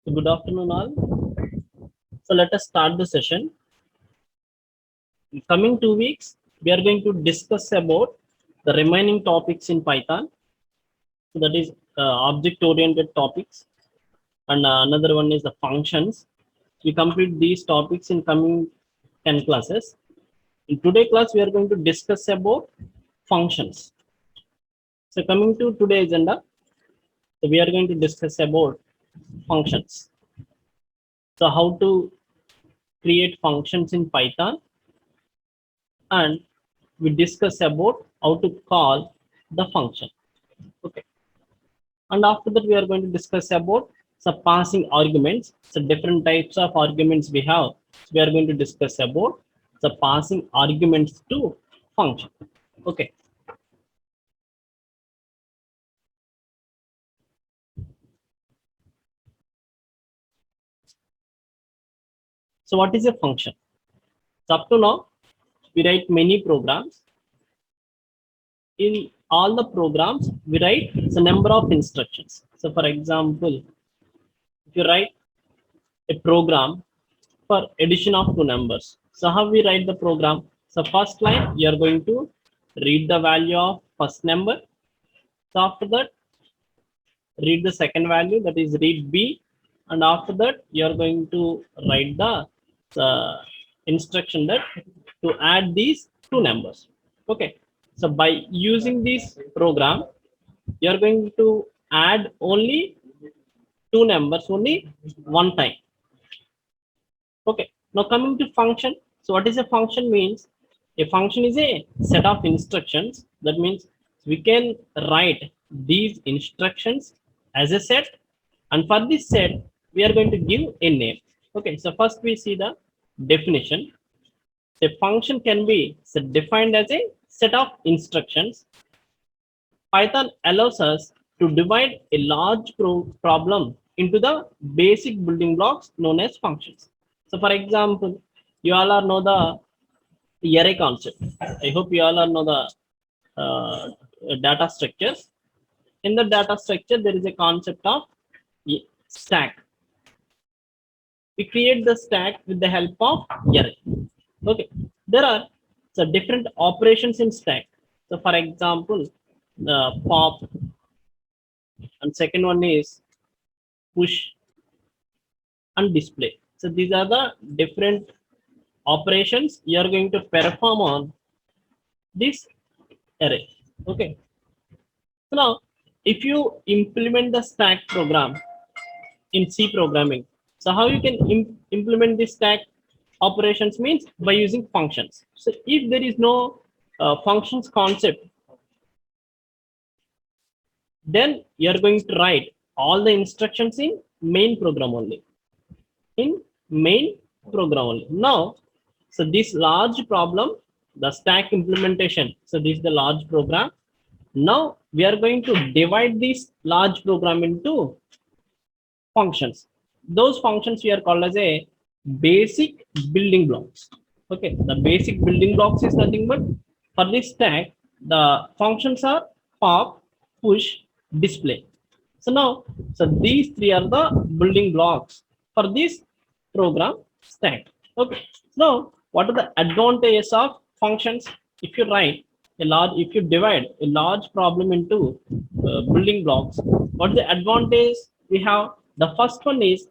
So good afternoon all. So let us start the session. In coming 2 weeks, we are going to discuss about the remaining topics in Python. So that is object-oriented topics, and another one is the functions. We complete these topics in coming 10 classes. In today's class, we are going to discuss about functions. So coming to today's agenda, so we are going to discuss about functions. So how to create functions in Python, and we discuss about how to call the function. Okay, and after that we are going to discuss about some passing arguments. So different types of arguments we have. So we are going to discuss about the passing arguments to function. Okay, so what is a function? So up to now we write many programs. In all the programs we write the number of instructions. So for example, if you write a program for addition of two numbers. So how we write the program? So first line, you are going to read the value of first number. So after that, read the second value, that is read B. And after that, you are going to write the instruction that to add these two numbers. Okay. So by using this program, you are going to add only two numbers only one time. Okay, now coming to function. So what is a function means? A function is a set of instructions. That means we can write these instructions as a set, and for this set, we are going to give a name. Okay, so first we see the definition. A function can be defined as a set of instructions. Python allows us to divide a large problem into the basic building blocks known as functions. So, for example, you all are know the array concept. I hope you all are know the data structures. In the data structure, there is a concept of stack. We create the stack with the help of array. Okay, there are different operations in stack. So, for example, the pop, and second one is push and display. So these are the different operations you are going to perform on this array. Okay, so now if you implement the stack program in C programming, so how you can implement this stack operations means by using functions. So if there is no functions concept, then you are going to write all the instructions in main program only. In main program only. Now, so this large problem, the stack implementation. So this is the large program. Now we are going to divide this large program into functions. Those functions we are called as a basic building blocks. Okay, the basic building blocks is nothing but for this stack, the functions are pop, push, display. So now, so these three are the building blocks for this program stack. Okay. Now, what are the advantages of functions? If you write a large, if you divide a large problem into building blocks, what is the advantage we have? The first one is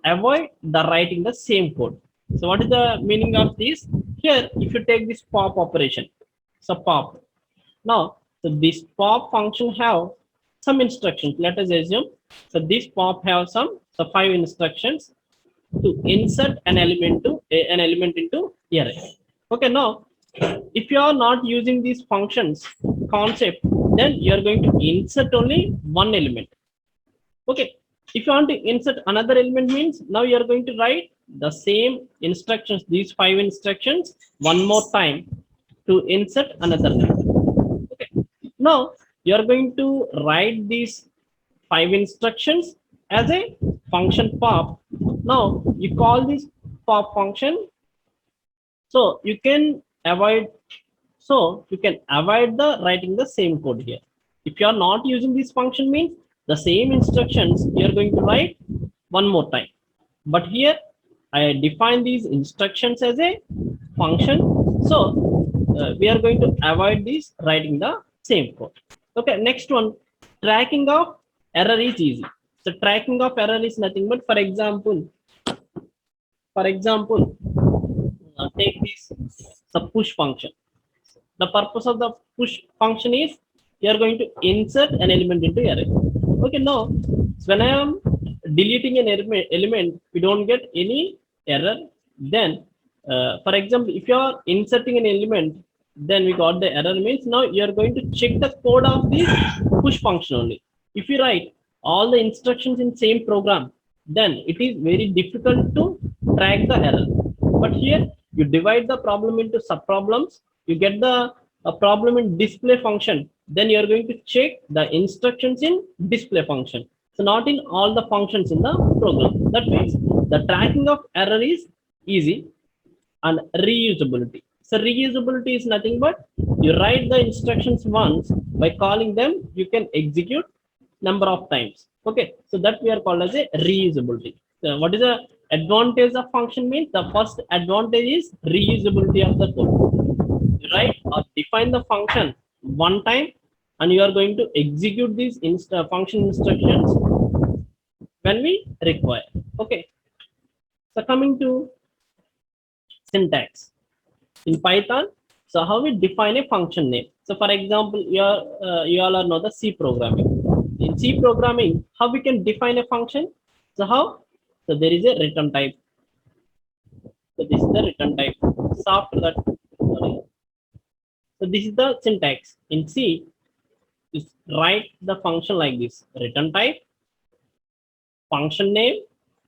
avoid the writing the same code. So what is the meaning of this? Here, if you take this pop operation, so pop. Now, so this pop function have some instructions. Let us assume so this pop have some 5 instructions to insert an element into array. Okay, now if you are not using these functions concept, then you are going to insert only one element. Okay, if you want to insert another element means now you are going to write the same instructions, these 5 instructions one more time to insert another element. Okay, now you are going to write these 5 instructions as a function pop. Now you call this pop function, so you can avoid the writing the same code here. If you are not using this function means the same instructions you are going to write one more time. But here I define these instructions as a function. So we are going to avoid this writing the same code. Okay, next one, tracking of error is easy. So tracking of error is nothing but, for example, take this sub push function. The purpose of the push function is you are going to insert an element into array. Okay, now so when I am deleting an element, we don't get any error. Then, for example, if you are inserting an element, then we got the error means now you are going to check the code of this push function only. If you write all the instructions in same program, then it is very difficult to track the error. But here you divide the problem into sub problems, you get the a problem in display function, then you are going to check the instructions in display function. So not in all the functions in the program. That means the tracking of error is easy. And reusability. So reusability is nothing but you write the instructions once, by calling them you can execute number of times. Okay, so that we are called as a reusability. So what is the advantage of function means? The first advantage is reusability of the code. You write or define the function one time and you are going to execute these function instructions when we require. Okay, so coming to syntax in Python. So how we define a function name? So for example, you all know the C programming. In C programming, how we can define a function? So how? So there is a return type. So this is the return type. So after that, sorry. So this is the syntax in C. Is write the function like this: return type, function name.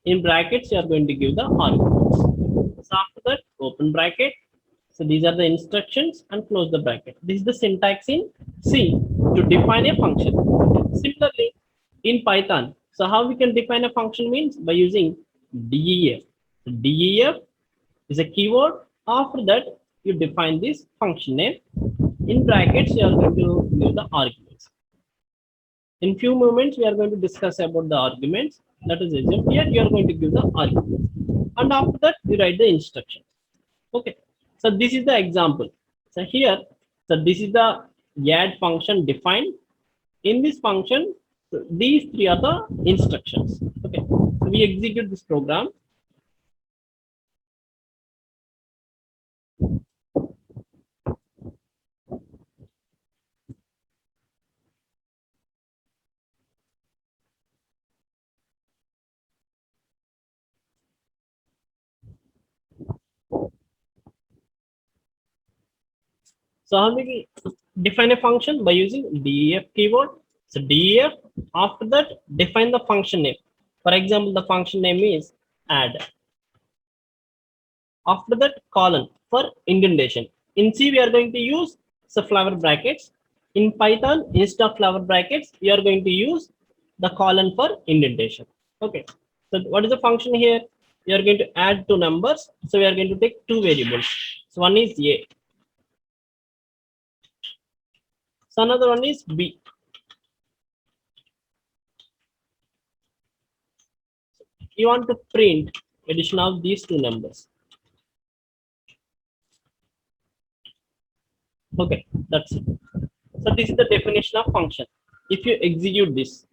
In brackets, you are going to give the arguments. So after that, open bracket. So these are the instructions and close the bracket. This is the syntax in C to define a function. Similarly, in Python, so how we can define a function means by using def. Def is a keyword. After that, you define this function name. In brackets, you are going to give the arguments. In few moments, we are going to discuss about the arguments. That is assume here you are going to give the arguments. And after that, you write the instruction. Okay. So this is the example. So here, so this is the add function defined. In this function, so these three are the instructions. Okay. So we execute this program. So how do we define a function? By using def keyword. So def, after that, define the function name. For example, the function name is add. After that, colon for indentation. In C, we are going to use flower brackets. In Python, instead of flower brackets, we are going to use the colon for indentation. Okay. So what is the function here? We are going to add two numbers. So we are going to take two variables. So one is A. So another one is B. You want to print addition of these two numbers. Okay, that's it. So this is the definition of function. If you execute this,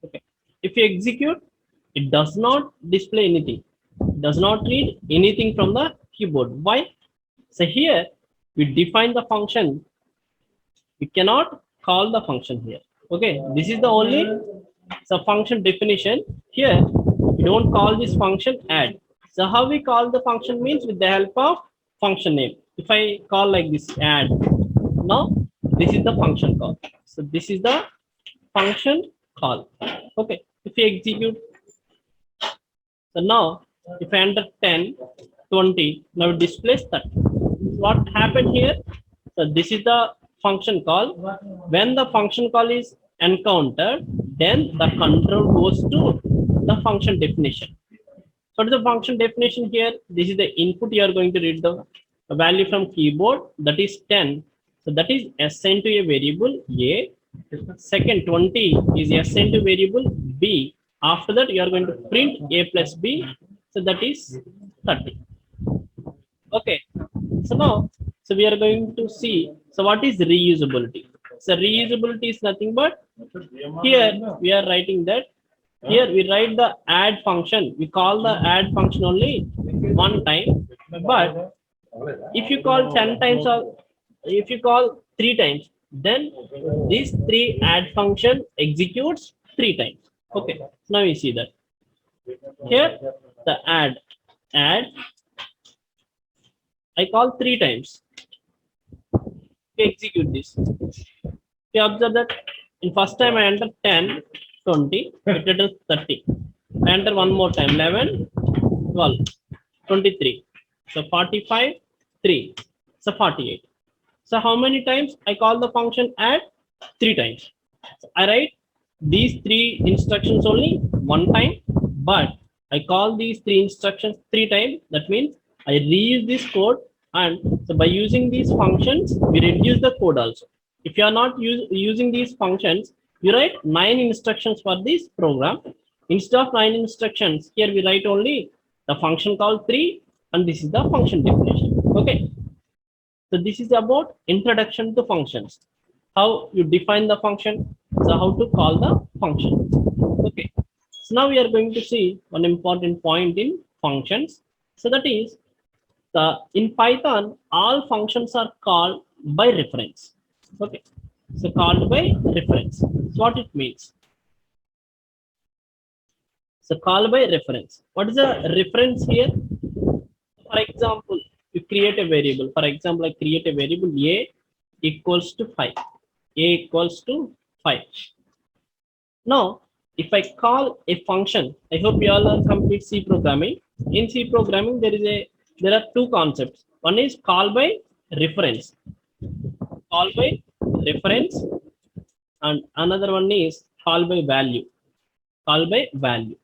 okay, if you execute, it does not display anything, does not read anything from the keyboard. Why? So here we define the function. We cannot call the function here. Okay, this is the only function definition. Here we don't call this function add. So how we call the function means with the help of function name. If I call like this add, now this is the function call. So this is the function call. Okay, if we execute, so now if I enter 10, 20, now it displays 30. What happened here? So this is the function call. When the function call is encountered, then the control goes to the function definition. what is the function definition here? This is the input. You are going to read the value from keyboard, that is 10. So that is assigned to a variable A. Second 20 is assigned to variable B. After that, you are going to print A plus B. So that is 30. Okay. So now, so we are going to see, so what is reusability? So reusability is nothing but, here we are writing that, here we write the add function. We call the add function only one time, but if you call 10 times or if you call 3 times, then this 3 add function executes 3 times. Okay, now you see that here the add I call 3 times to execute this. You observe that in first time I enter 10, 20, it returns 30. I enter one more time, 11, 12, 23. So 45, 3. So 48. So how many times I call the function add? 3 times. So I write these 3 instructions only one time, but I call these 3 instructions 3 times. That means I reuse this code, and so by using these functions, we reduce the code also. If you are not using these functions, you write 9 instructions for this program. Instead of 9 instructions, here we write only the function called 3, and this is the function definition. Okay. So this is about introduction to functions. How you define the function, so how to call the function. Okay. So now we are going to see one important point in functions. So that is, in Python, all functions are called by reference. Okay. So called by reference. So what it means? So call by reference. What is the reference here? For example, you create a variable. For example, I create a variable A equals to 5. A equals to 5. Now, if I call a function, I hope you all are complete C programming. In C programming, there are 2 concepts. One is call by reference. Call by reference, and another one is call by value. Call by value.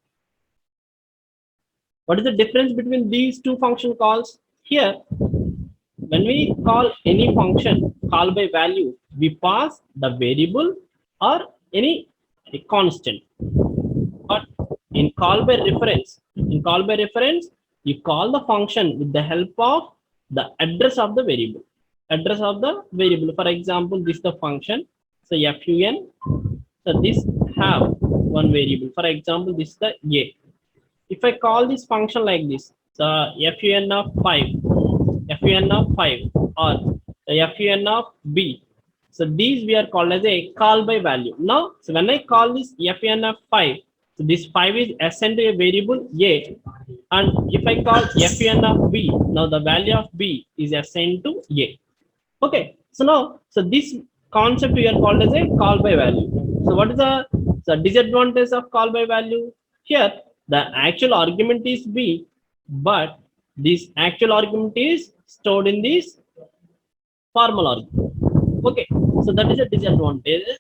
What is the difference between these 2 function calls? Here, when we call any function call by value, we pass the variable or any constant. But in call by reference, you call the function with the help of the address of the variable. Address of the variable. For example, this is the function. So fun. So this have one variable. For example, this is the A. If I call this function like this, so fun of 5, or fun of b. So these we are called as a call by value. Now, so when I call this fun of 5, so this 5 is assigned to a variable A, and if I call fun of b, now the value of b is assigned to A. Okay, so now, so this concept we are called as a call by value. So what is the disadvantage of call by value? Here, the actual argument is b, but this actual argument is stored in this formal argument. Okay, so that is a disadvantage.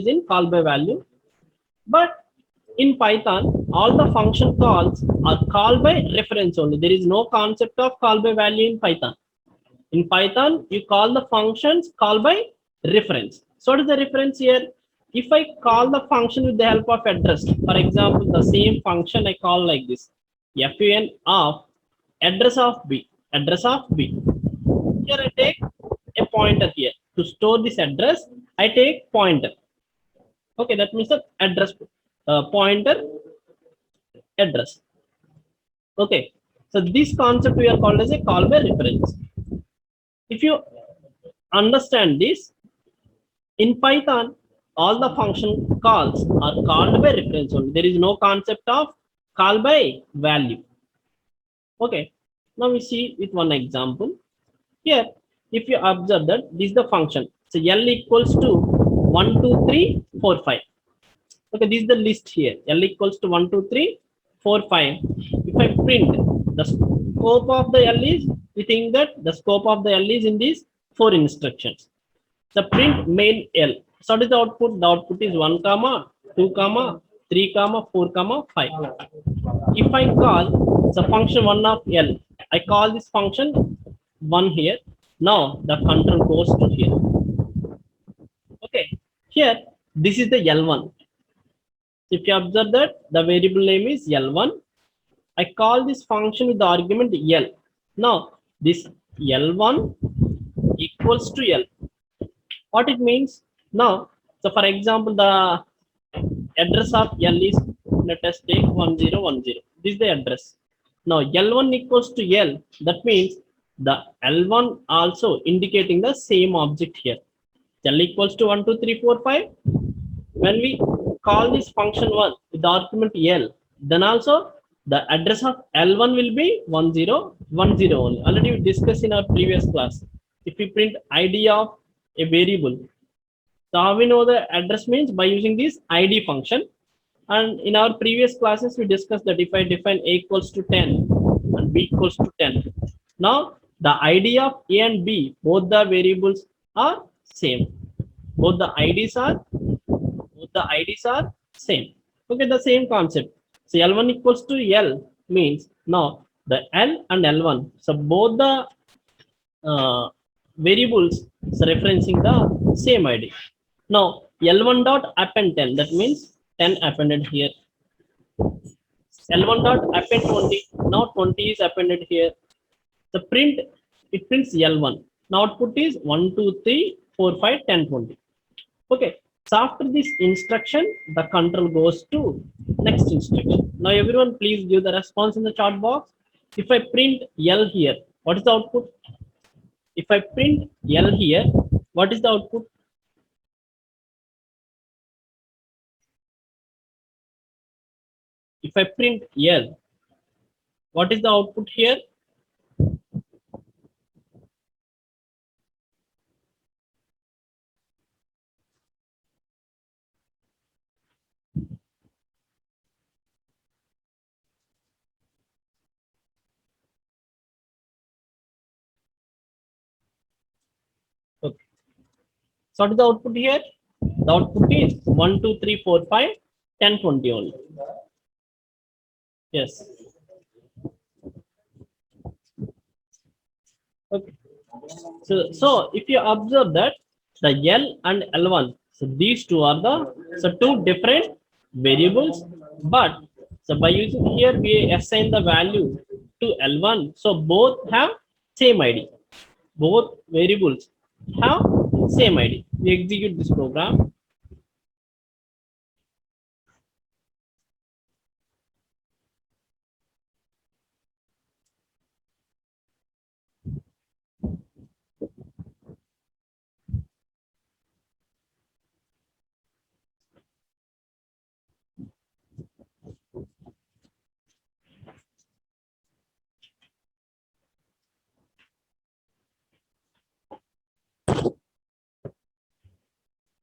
In call by value. But in Python, all the function calls are called by reference only. There is no concept of call by value in Python. In Python, you call the functions call by reference. So what is the reference here? If I call the function with the help of address, for example, the same function I call like this, fun of address of b. Here I take a pointer here. To store this address, I take pointer. Okay, that means the address pointer address. Okay, so this concept we are called as a call by reference. If you understand this, in Python, all the function calls are called by reference only. There is no concept of call by value. Okay, now we see with one example. Here, if you observe that this is the function. So L equals to 1, 2, 3, 4, 5. Okay, this is the list here. L equals to 1, 2, 3, 4, 5. If I print, the scope of the L is, we think that the scope of the L is in these 4 instructions. So print main L. So what is the output? The output is 1, 2, 3, 4, 5. if I call the function 1 of L, I call this function 1 here. Now the control goes to here. Okay, here this is the L1. If you observe that the variable name is L1, I call this function with the argument L. Now this L1 equals to L. What it means? Now, so for example, the address of L is, let us take 1010. This is the address. Now L1 equals to L. That means the L1 also indicating the same object here. L equals to 1, 2, 3, 4, 5. When we call this function 1 with the argument L, then also the address of L1 will be 1010 only. Already we discussed in our previous class. If we print ID of a variable, so how we know the address means by using this ID function. And in our previous classes, we discussed that if I define A equals to 10 and B equals to 10, now the ID of A and B, both the variables are same. Both the IDs are same. Okay, the same concept. So L1 equals to L means now the L and L1. So both the variables is referencing the same ID. Now L1 dot append 10, that means 10 appended here. L1 dot append 20, now 20 is appended here. The print, it prints L1. Now output is 1, 2, 3, 4, 5, 10, 20. Okay. So after this instruction, the control goes to next instruction. Now everyone please give the response in the chat box. If I print L here, what is the output? If I print L here, what is the output? If I print L, what is the output here? Okay. So what is the output here? The output is 1, 2, 3, 4, 5, 10, 20 only. Yes. Okay. So if you observe that the L and L1, so these two are the two different variables, but so by using here we assign the value to L1. So both have same ID. Both variables have same ID. We execute this program.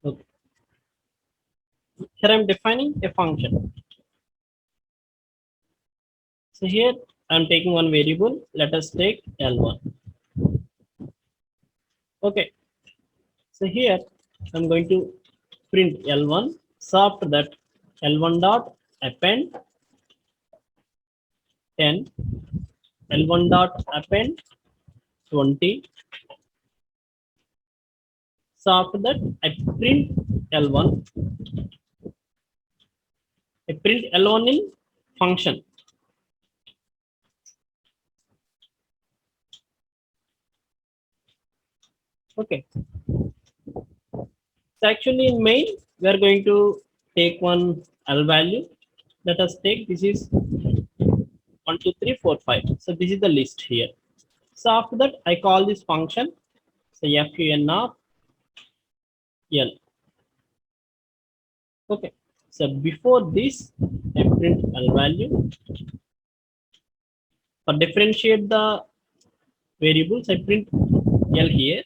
Okay. Here I'm defining a function. So here I'm taking one variable. Let us take L1. Okay. So here I'm going to print L1. So after that, L1 dot append 10, L1 dot append 20. So after that, I print L1. I print L1 in function. Okay. So actually in main, we are going to take one L value. Let us take, this is 1, 2, 3, 4, 5. So this is the list here. So after that, I call this function, so fun of L. Okay. So before this, I print L value. For differentiate the variables, I print L here.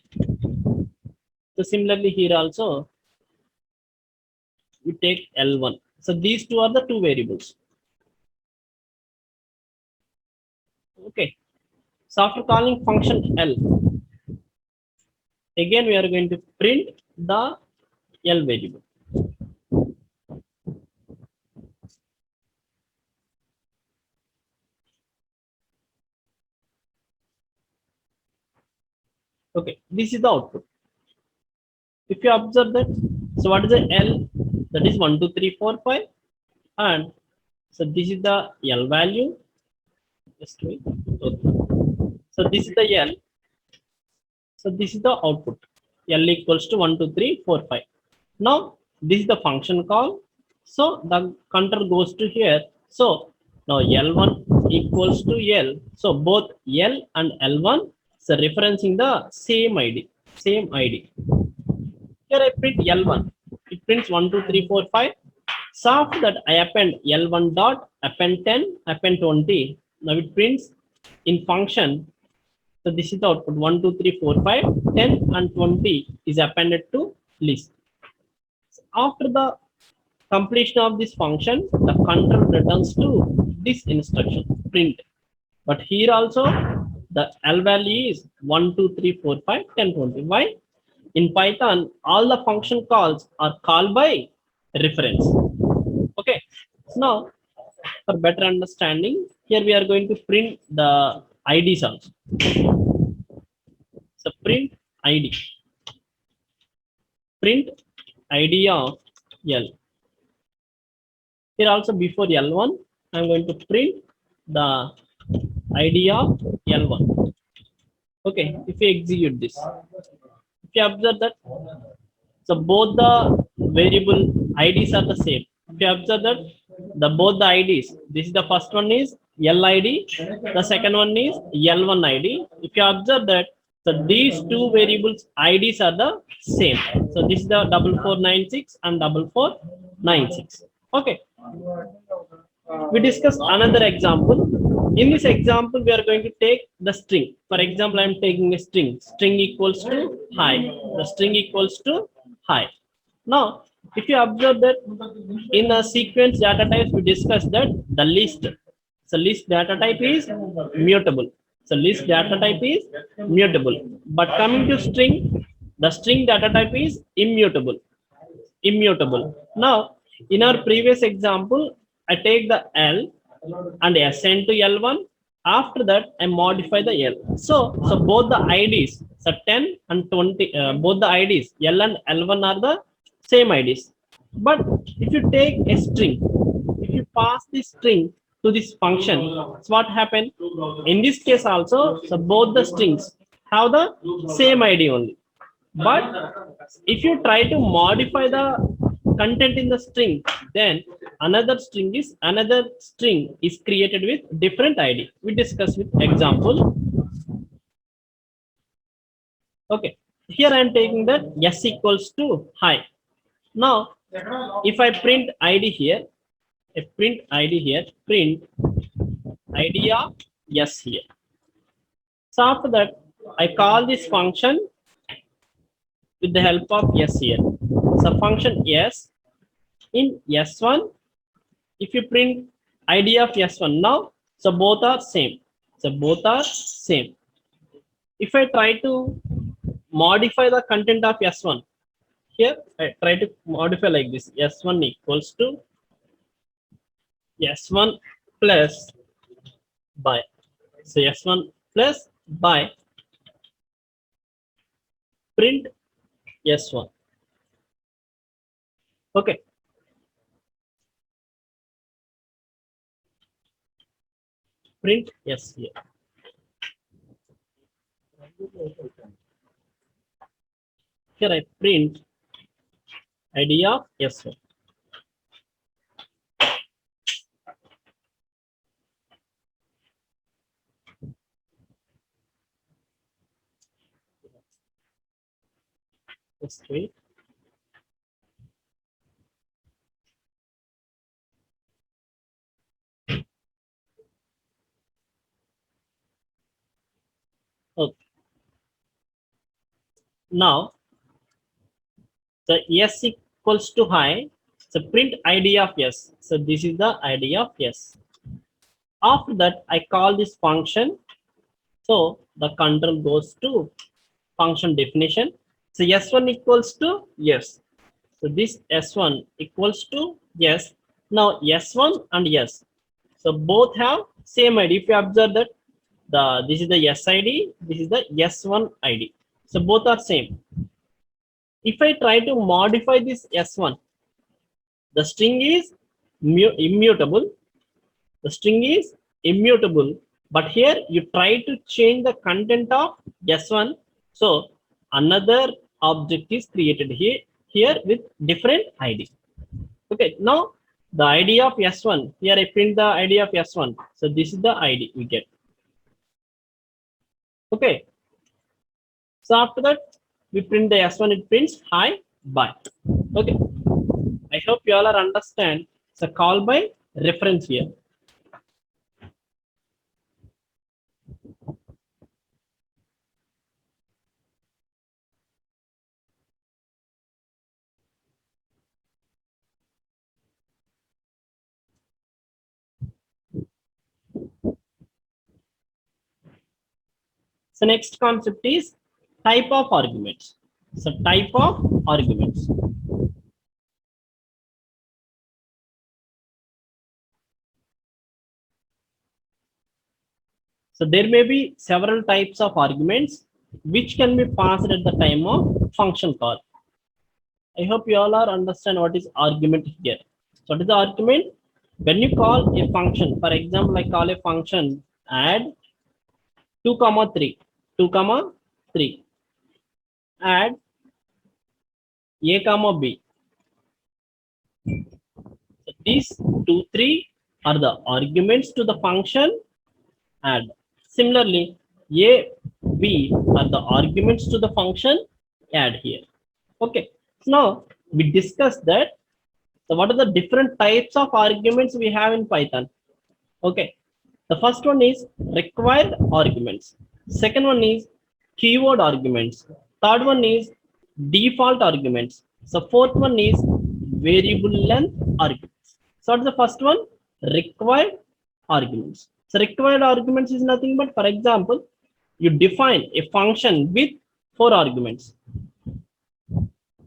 So similarly here also, we take L1. So these two are the two variables. Okay. So after calling function L, again we are going to print the L variable. 。 . 。 。 . 。 . 。 . 。 . 。 . 。 . 。 . 。 . 。 . 。 . 。 . 。 . 。 . 。 . 。 。 . 。 . 。 。 . 。 。 . 。 。 . 。 。 . . 。 . 。 . 。 . 。 . Okay. Sorted output here. Okay, this is the output. If you observe that, so what is the L? That is 1, 2, 3, 4, 5, and so this is the L value. Just wait. Okay. So this is the L. So this is the output. L equals to 1, 2, 3, 4, 5. Now this is the function call. So the counter goes to here. So now L1 equals to L. So both L and L1 so referencing the same ID. Same ID. Here I print L1. It prints 1, 2, 3, 4, 5. So after that I append L1 dot, append 10, append 20. Now it prints in function. So this is the output 1, 2, 3, 4, 5, 10 and 20 is appended to list. So after the completion of this function, the control returns to this instruction print. But here also the L value is 1, 2, 3, 4, 5, 10, 20. Why? In Python, all the function calls are called by reference. Okay. So now, for better understanding, here we are going to print the IDs also. So print ID. Print ID of L. Here also before L1, I'm going to print the ID of L1. Okay, if you execute this, if you observe that, so both the variable IDs are the same. If you observe that, the both the IDs, this is the first one is LID, the second one is L1 ID. If you observe that, so these two variables IDs are the same. So this is the 4496 and 4496. Okay. We discuss another example. In this example, we are going to take the string. For example, I am taking a string. String equals to hi. The string equals to hi. Now, if you observe that in a sequence data types, we discussed that the list. So list data type is mutable. So list data type is mutable. But coming to string, the string data type is immutable. Immutable. Now, in our previous example, I take the L and assign to L1. After that, I modify the L. So both the IDs, so 10 and 20, both the IDs, L and L1 are the same IDs. But if you take a string, if you pass this string to this function, so what happened? In this case also, so both the strings have the same ID only. But if you try to modify the content in the string, then another string is created with different ID. We discuss with example. Okay, here I am taking that s equals to hi. Now, if I print ID here, print ID of yes here. So after that, I call this function with the help of s here. So function s in s1, if you print ID of s1 now, so both are same. So both are same. If I try to modify the content of s1, here I try to modify like this: s1 equals to s1 plus by. So s1 plus by print s1. Okay. Print yes here. Here I print ID of s1. Just wait. Okay. Now the s equals to hi. So print ID of s. So this is the ID of s. After that, I call this function. So the control goes to function definition. So s1 equals to yes. So this s1 equals to yes. Now s1 and yes. So both have same ID. If you observe that this is the s ID, this is the s1 ID. So both are same. If I try to modify this S1, the string is immutable. The string is immutable, but here you try to change the content of S1. So another object is created here with different ID. Okay, now the ID of S1, here I print the ID of S1. So this is the ID we get. Okay, so after that, we print the S1, it prints hi, bye. Okay, I hope you all are understand. So call by reference here. So next concept is type of arguments. So type of arguments. So there may be several types of arguments which can be passed at the time of function call. I hope you all are understand what is argument here. So what is the argument? When you call a function, for example, I call a function add 2 comma 3, 2 comma 3, add a comma b. So these 2, 3 are the arguments to the function add. Similarly, a, b are the arguments to the function add here. Okay. So now we discussed that. So what are the different types of arguments we have in Python? Okay. The first one is required arguments. Second one is keyword arguments. Third one is default arguments. So fourth one is variable length arguments. So what's the first one? Required arguments. So required arguments is nothing but, for example, you define a function with 4 arguments.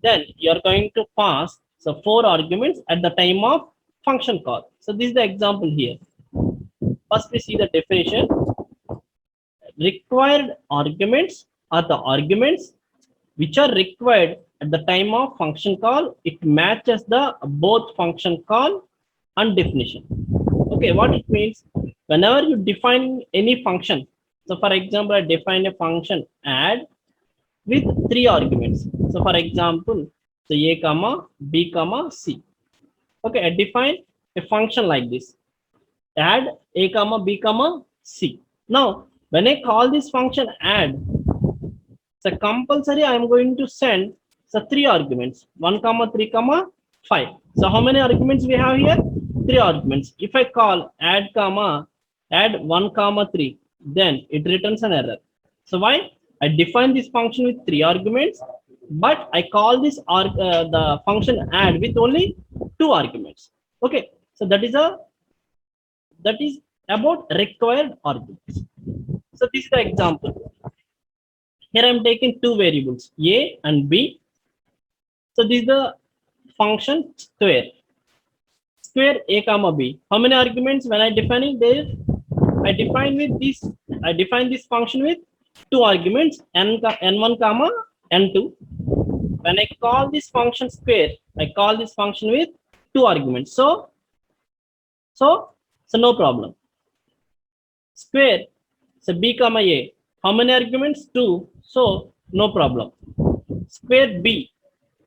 Then you are going to pass so 4 arguments at the time of function call. So this is the example here. First we see the definition. Required arguments are the arguments which are required at the time of function call. It matches the both function call and definition. Okay, what it means, whenever you define any function, so for example, I define a function add with 3 arguments. So for example, so a comma b comma c. Okay, I define a function like this, add a comma b comma c. Now when I call this function add, so compulsory I am going to send so 3 arguments, 1 comma 3 comma 5. So how many arguments we have here? 3 arguments. If I call add 1 comma 3, then it returns an error. So why? I define this function with 3 arguments, but I call this the function add with only 2 arguments. Okay, so that is about required arguments. So this is the example. Here I am taking 2 variables, a and b. So this is the function square. Square a comma b. How many arguments when I define it there? I define this function with 2 arguments, n1 comma n2. When I call this function square, I call this function with 2 arguments. So no problem. Square, so b comma a. How many arguments? 2. So no problem. Square b.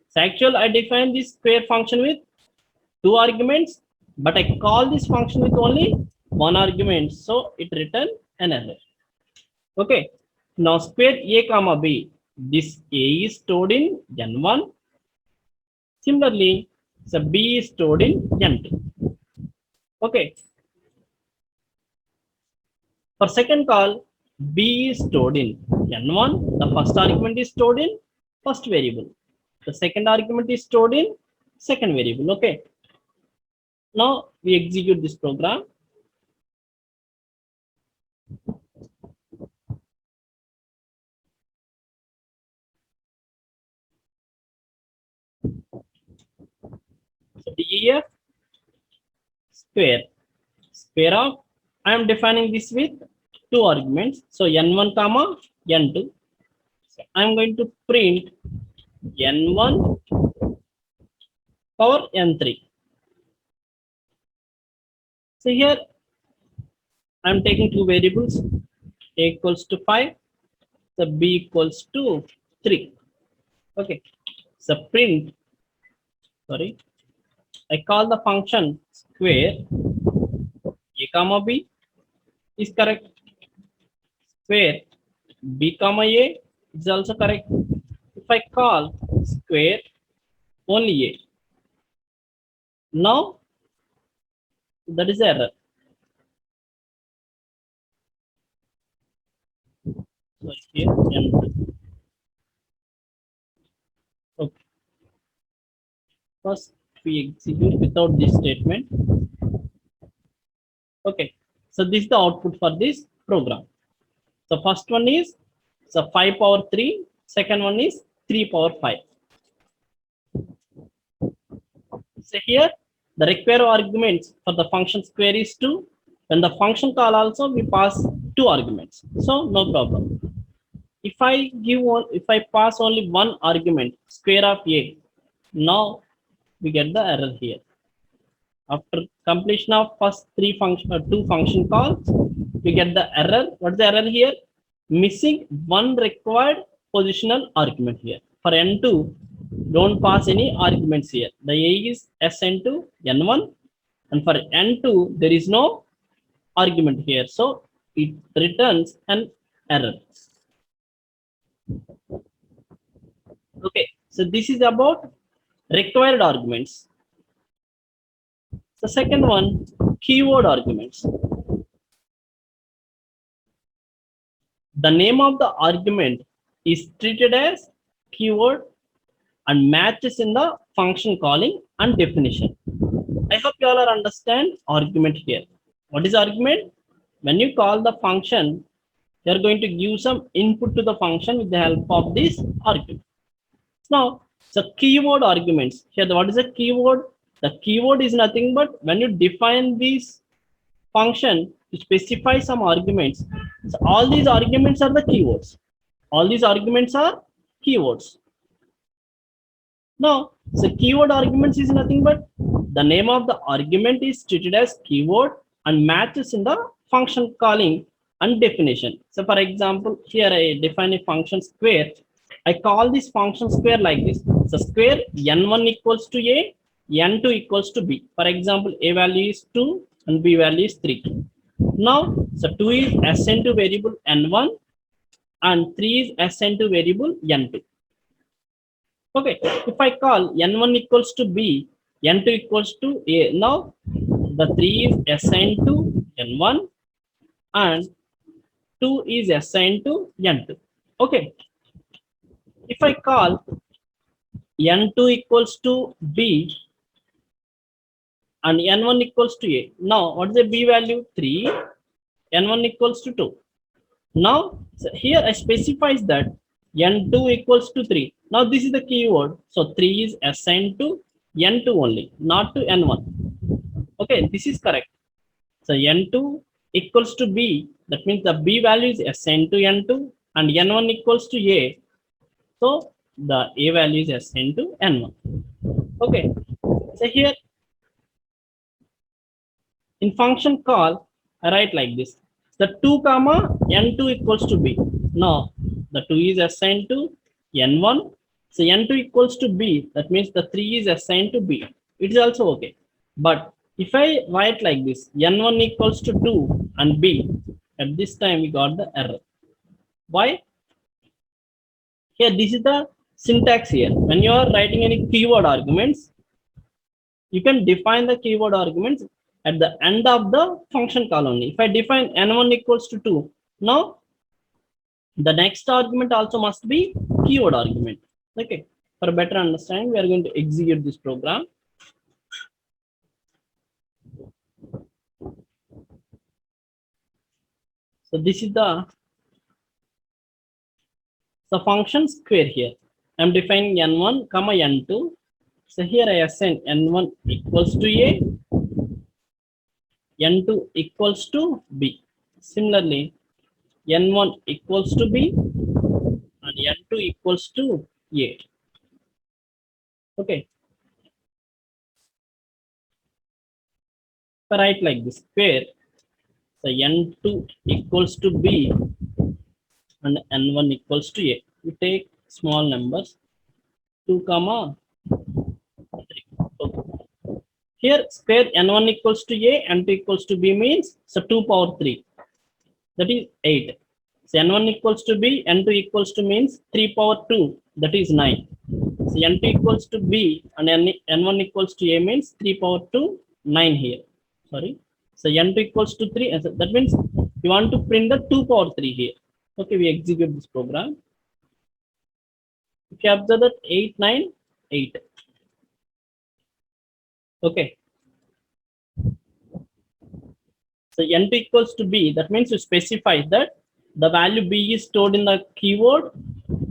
So actually I define this square function with 2 arguments, but I call this function with only 1 argument. So it return an error. Okay. Now square a comma b. This a is stored in n1. Similarly, so b is stored in n2. Okay. For second call, b is stored in n1. The first argument is stored in first variable. The second argument is stored in second variable. Okay. Now we execute this program. So def square of, I am defining this with 2 arguments. So n1 comma n2. I'm going to print n1 power n3. So here I'm taking two variables, a equals to 5, so b equals to 3. Okay, so print, sorry, I call the function square a comma b is correct. Square b comma a is also correct. If I call square only a, now that is error. So here n2. Okay, first we execute without this statement. Okay, so this is the output for this program. So first one is so 5 power 3, second one is 3 power 5. So here the required arguments for the function square is 2. When the function call also we pass 2 arguments. So no problem. If I give one, if I pass only one argument square of a, now we get the error here. After completion of first two function calls, we get the error. What is the error here? Missing one required positional argument here. For n2, don't pass any arguments here. The a is assigned to n1, and for n2 there is no argument here, so it returns an error. Okay, so this is about required arguments. The second one, keyword arguments. The name of the argument is treated as keyword and matches in the function calling and definition. I hope you all are understand argument here. What is argument? When you call the function, you are going to give some input to the function with the help of this argument. Now, so keyword arguments. Here, what is a keyword? The keyword is nothing but when you define this function to specify some arguments. So all these arguments are the keywords. All these arguments are keywords. Now, so keyword arguments is nothing but the name of the argument is treated as keyword and matches in the function calling and definition. So for example, here I define a function square. I call this function square like this. So square n1 equals to a, n2 equals to b. For example, a value is 2 and b value is 3. Now, so 2 is assigned to variable n1 and 3 is assigned to variable n2. Okay, if I call n1 equals to b, n2 equals to a, now the 3 is assigned to n1 and 2 is assigned to n2. Okay, if I call n2 equals to b and n1 equals to a, now what is the b value? 3, n1 equals to 2. Now, so here I specifies that n2 equals to 3. Now this is the keyword. So 3 is assigned to n2 only, not to n1. Okay, this is correct. So n2 equals to b. That means the b value is assigned to n2 and n1 equals to a. So the a value is assigned to n1. Okay, so here in function call, I write like this. The 2 comma n2 equals to b. Now the 2 is assigned to n1. So n2 equals to b. That means the 3 is assigned to b. It is also okay. But if I write like this, n1 equals to 2 and b, at this time we got the error. Why? Here, this is the syntax here. When you are writing any keyword arguments, you can define the keyword arguments at the end of the function call only. If I define n1 equals to 2, now the next argument also must be keyword argument. Okay, for better understanding, we are going to execute this program. So this is the function square here. I'm defining n1 comma n2. So here I assign n1 equals to a, n2 equals to b. Similarly, n1 equals to b and n2 equals to a. Okay. So write like this, where the n2 equals to b and n1 equals to a. We take small numbers 2 comma 3. Okay. Here square n1 equals to a and 2 equals to b means so 2 power 3, that is 8. So n1 equals to b, n2 equals to means 3 power 2, that is 9. So n2 equals to b and n1 equals to a means 3 power 2, 9 here. Sorry. So n2 equals to 3. So that means you want to print the 2 power 3 here. Okay, we execute this program. If you observe that 8, 9, 8. Okay. So n2 equals to b, that means you specify that the value b is stored in the keyword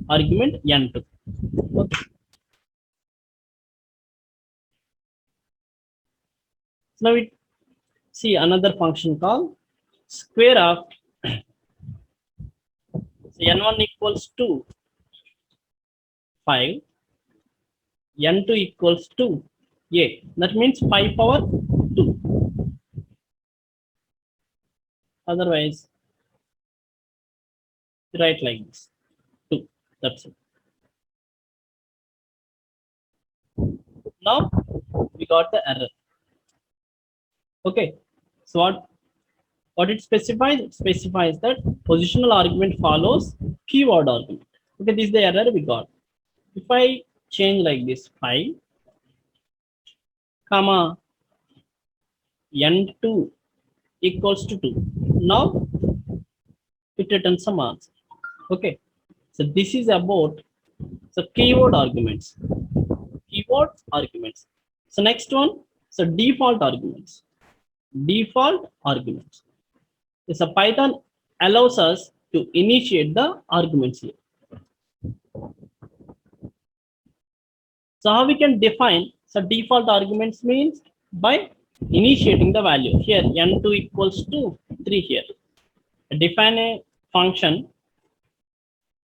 argument n2. Okay. So now we see another function called square of so n1 equals to 5, n2 equals to a. That means 5 power 2. Otherwise, write like this 2. That's it. Now we got the error. Okay. So what it specifies? It specifies that positional argument follows keyword argument. Okay, this is the error we got. If I change like this 5, comma n2 equals to 2. Now it returns some answer. Okay. So this is about the keyword arguments. Keyword arguments. So next one, so default arguments. Default arguments. So Python allows us to initiate the arguments here. So how we can define so default arguments means by initiating the value. Here n2 equals to 3 here. Define a function,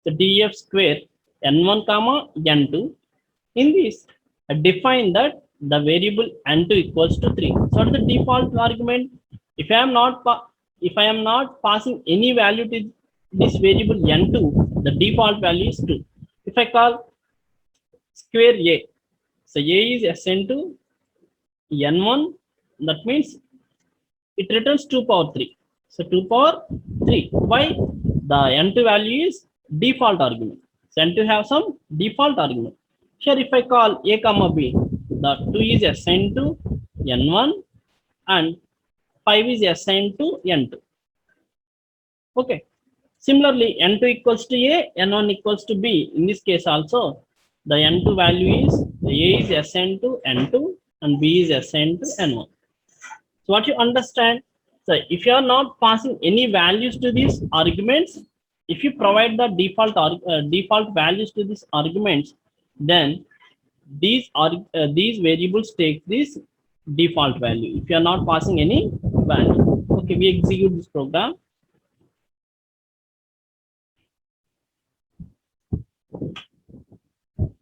the df square n1 comma n2. In this, define that the variable n2 equals to 3. So the default argument, if I am not passing any value to this variable n2, the default value is 2. If I call square a, so a is assigned to n1, that means it returns 2 power 3. So 2 power 3. Why? The n2 value is default argument. So n2 have some default argument. Here if I call a comma b, the 2 is assigned to n1 and 5 is assigned to n2. Okay. Similarly, n2 equals to a, n1 equals to b. In this case also, the n2 value is a is assigned to n2 and b is assigned to n1. So what you understand? So if you are not passing any values to these arguments, if you provide the default values to these arguments, then these variables take this default value. If you are not passing any value, okay, we execute this program.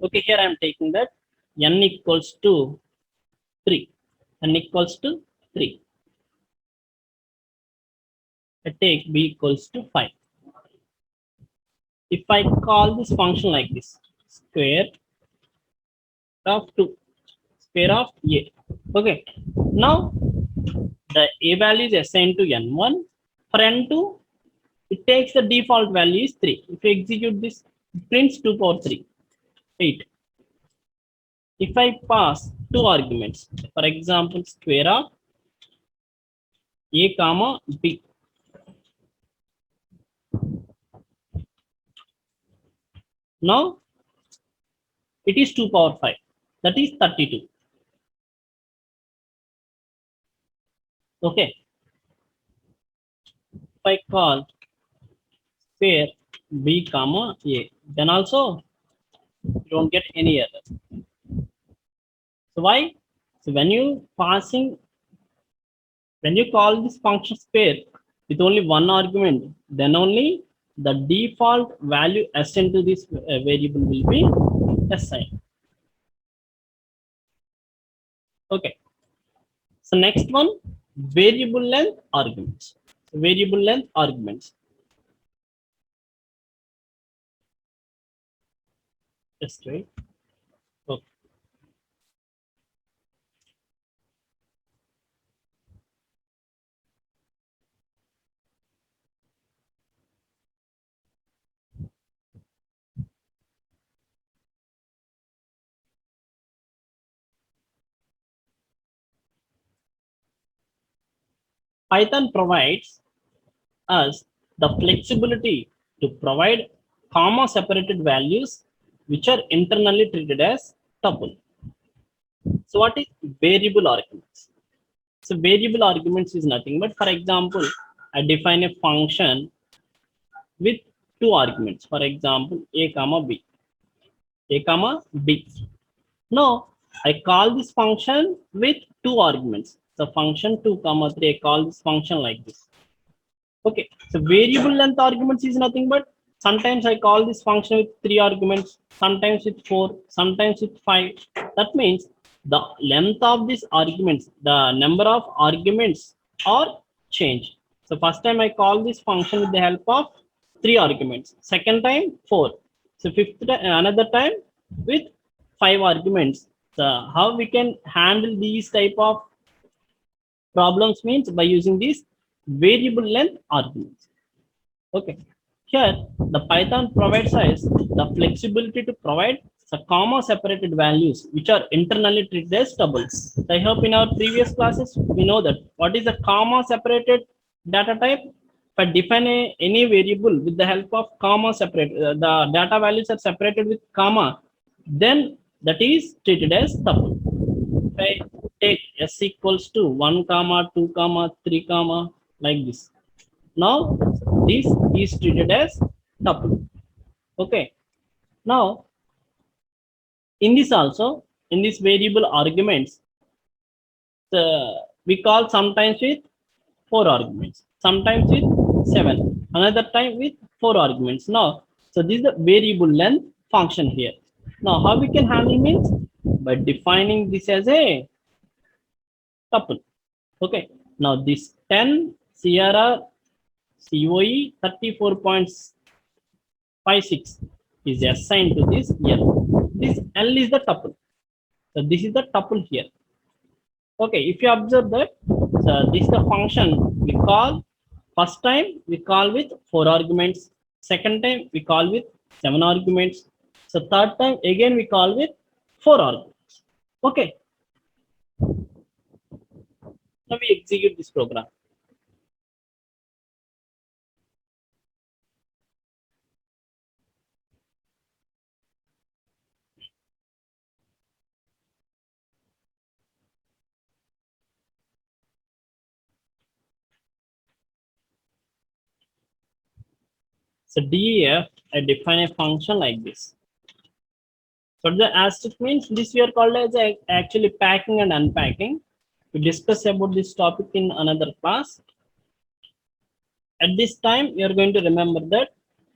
Okay, here I am taking that n equals to 3. N equals to 3. I take b equals to 5. If I call this function like this, square of 2, square of a. Okay, now the a value is assigned to n1. For n2, it takes the default value is 3. If you execute this, it prints 2 power 3, 8. If I pass two arguments, for example, square of a comma b. Now it is 2 power 5, that is 32. Okay. If I call square b comma a, then also you don't get any error. So why? So when you call this function square with only one argument, then only the default value assigned to this variable will be assigned. Okay. So next one, variable length arguments. Variable length arguments. Just wait. Okay. Python provides us the flexibility to provide comma separated values which are internally treated as tuple. So what is variable arguments? So variable arguments is nothing but, for example, I define a function with two arguments. For example, a comma b, a comma b. Now I call this function with two arguments. So function 2 comma 3, I call this function like this. Okay, so variable length arguments is nothing but, sometimes I call this function with 3 arguments, sometimes with 4, sometimes with 5. That means the length of these arguments, the number of arguments are changed. So first time I call this function with the help of 3 arguments, second time 4, so fifth time, another time with 5 arguments. So how we can handle these type of problems means by using these variable length arguments. Okay, here the Python provides us the flexibility to provide the comma separated values which are internally treated as tuples. So I hope in our previous classes we know that what is a comma separated data type. If I define any variable with the help of comma separate, the data values are separated with comma, then that is treated as tuple. If I take s equals to 1 comma 2 comma 3 comma like this, now this is treated as tuple. Okay, now in this also, in this variable arguments, we call sometimes with 4 arguments, sometimes with 7, another time with 4 arguments. Now, so this is the variable length function here. Now how we can handle means by defining this as a tuple. Okay, now this 10 CRR COE 34.56 is assigned to this L. This L is the tuple. So this is the tuple here. Okay, if you observe that, so this is the function we call. First time we call with 4 arguments. Second time we call with 7 arguments. So third time again we call with 4 arguments. Okay. Now we execute this program. So DEF, I define a function like this. So the asterisk means this we are called as actually packing and unpacking. We discuss about this topic in another class. At this time, we are going to remember that.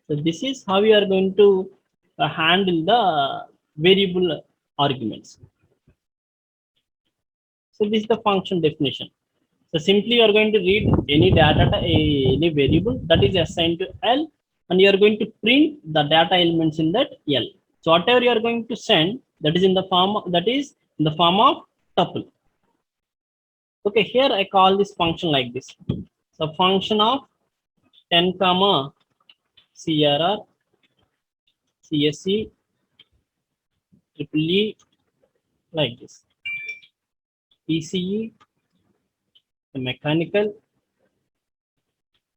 So this is how we are going to handle the variable arguments. So this is the function definition. So simply you are going to read any data, any variable that is assigned to L, and you are going to print the data elements in that L. So whatever you are going to send, that is in the form of tuple. Okay, here I call this function like this. So function of 10 comma CRR CSE triple E like this. PCE, the mechanical,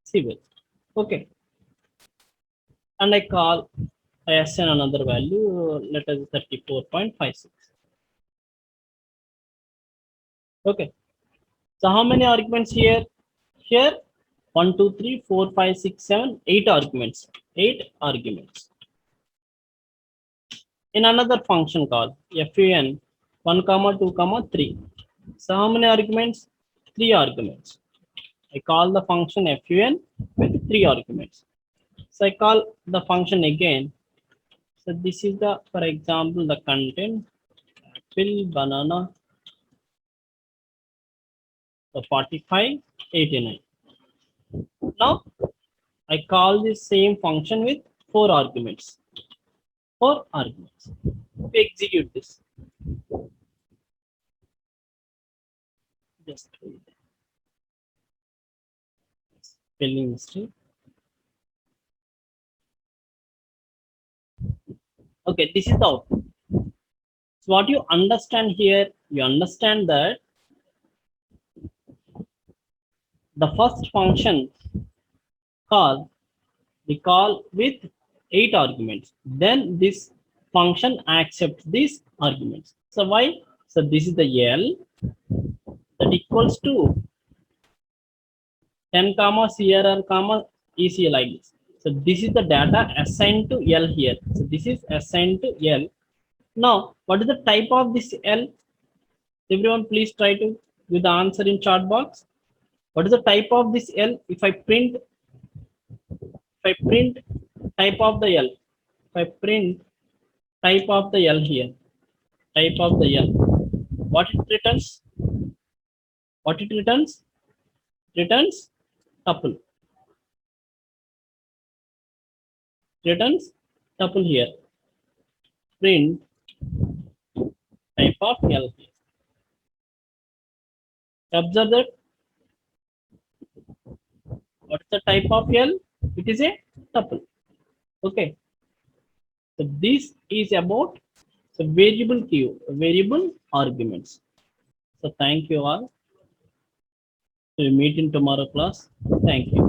civil. Okay, and I assign another value, let us 34.56. Okay, so how many arguments here? Here 1 2 3 4 5 6 7 8 arguments. 8 arguments. In another function called fun 1 comma 2 comma 3. So how many arguments? 3 arguments. I call the function fun with 3 arguments. So I call the function again. So this is the, for example, the content apple, banana, the 45, 89. Now I call this same function with four arguments. Four arguments. We execute this. Just read. Spelling mistake. Okay, this is the output. So what you understand here, you understand that the first function call, we call with 8 arguments. Then this function accepts these arguments. So why? So this is the L that equals to 10 comma CRR comma ECL like this. So this is the data assigned to L here. So this is assigned to L. Now, what is the type of this L? Everyone, please try to give the answer in chat box. What is the type of this L? If I print type of the L, if I print type of the L here, type of the L, what it returns? What it returns? Returns tuple. Returns tuple here. Print type of L here. Observe that. What's the type of L? It is a tuple. Okay. So this is about the variable queue, variable arguments. So thank you all. So we meet in tomorrow class. Thank you.